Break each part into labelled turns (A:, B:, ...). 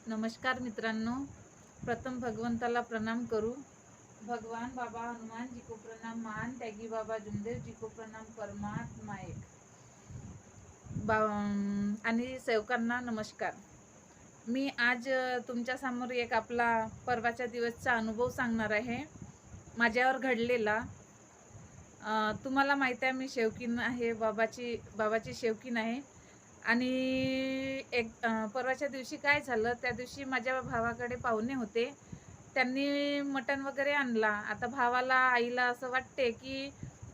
A: नमस्कार मित्रांनो, प्रथम भगवंताला प्रणाम करू। भगवान बाबा हनुमान जी को प्रणाम, मान त्यागी बाबा जुमदेव जी को प्रणाम, परमात्मा एक आणि सेवकांना नमस्कार। मी आज तुमच्या समोर एक आपला परवाच्या दिवसचा अनुभव सांगणार आहे, माझ्यावर घडलेला। तुम्हाला माहिती आहे मी शेवकीन आहे, बाबाची शेवकीन आहे। आणि एक परवाच्या दिवशी काय झालं, त्या दिवशी माझ्या भावाकडे पाहुणे होते, त्यांनी मटण वगैरे आणला। आता भावाला आईला असं वाटते की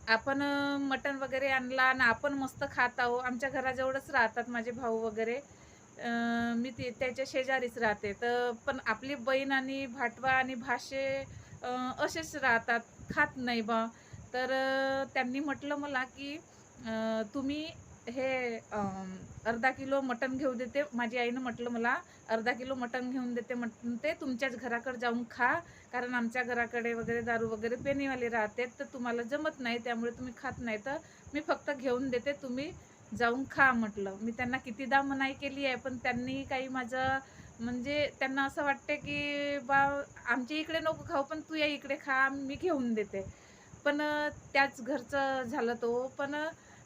A: आपण मटण वगैरे आणला आणि आपण मस्त खात आहो। आमच्या घराजवळच राहतात माझे भाऊ वगैरे, मी त्याच्या शेजारीच राहते। तर पण आपली बहीण आणि भाटवा आणि भाषे असेच राहतात, खात नाही बा। तर त्यांनी म्हटलं मला की तुम्ही हे अर्धा किलो मटण घेऊ देते, माझी आईनं म्हटलं मला अर्धा किलो मटण घेऊन देते, म्हणते तुमच्याच घराकडे जाऊन खा, कारण आमच्या घराकडे वगैरे दारू वगैरे पेनीवाले राहते, तर तुम्हाला जमत नाही, त्यामुळे तुम्ही खात नाही, तर मी फक्त घेऊन देते, तुम्ही जाऊन खा म्हटलं। मी त्यांना कितीदा मनाई केली आहे, पण त्यांनी काही माझं म्हणजे त्यांना असं वाटते की बा आमच्या इकडे नको खाऊ, पण तू या इकडे खा, मी घेऊन देते। पण त्याच घरचं झालं तो। पण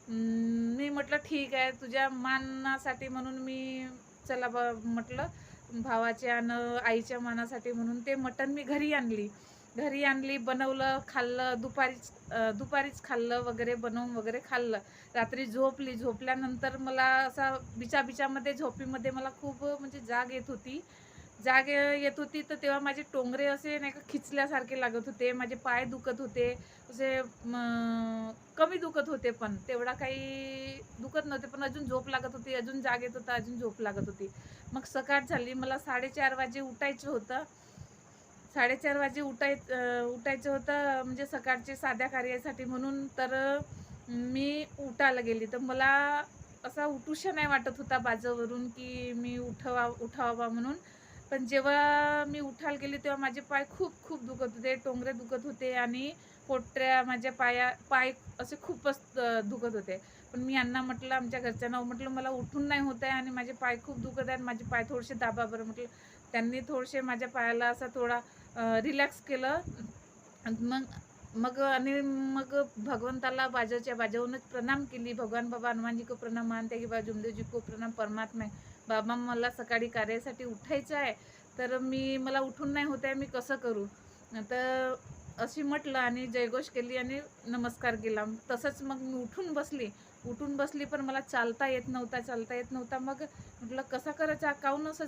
A: मी म्हटलं ठीक आहे, तुझ्या मानासाठी म्हणून मी चला बा म्हटलं, भावाच्या आणि आईच्या मानासाठी म्हणून ते मटण मी घरी आणली, बनवलं, खाल्लं। दुपारीच खाल्लं वगैरे, बनवून वगैरे खाल्लं। रात्री झोपल्यानंतर मला असा बिचामध्ये झोपीमध्ये मला खूप म्हणजे जाग येत होती। तर तेव्हा माझे टोंगरे असे नाही का खिचल्यासारखे लागत होते, माझे पाय दुखत होते, असे कमी दुखत होते, पण तेवढा काही दुखत नव्हते, पण अजून झोप लागत होती, अजून जाग येत होता, अजून झोप लागत होती। मग सकाळ झाली, मला 4:30 वाजे उठायचं होतं। 4:30 वाजे उठायचं होतं, म्हणजे सकाळचे साध्या कार्यासाठी म्हणून। तर मी उठायला गेली, तर मला असा उठूशा नाही वाटत होता बाजूवरून की मी उठावा म्हणून। पण जेव्हा मी उठायला गेली तेव्हा माझे पाय खूप खूप दुखत होते, टोंगरे दुखत होते आणि पोटऱ्या माझ्या पाय असे खूपच दुखत होते। पण मी यांना म्हटलं, आमच्या घरच्यांना म्हटलं, मला उठून नाही होत आहे आणि माझे पाय खूप दुखत आहेत, माझे पाय थोडेसे दाबा बरं म्हटलं। त्यांनी थोडेसे माझ्या पायाला असा थोडा रिलॅक्स केलं। मग मग भगवंताला बाजूनच प्रणाम केली। भगवान बाबा हनुमान जी को प्रणाम, मानते की बाबा जुमदेव जी को प्रणाम, परमात्मा बाबा मला सकाळी कार्यासाठी उठायचं आहे, तर मला उठून नाही होत आहे, मी कसं करू? तर अशी म्हटलं आणि जयघोष केली आणि नमस्कार केला। तसंच मग मी उठून बसली, पण मला चालता येत नव्हता। मग म्हटलं कसं करायचं, काहून असं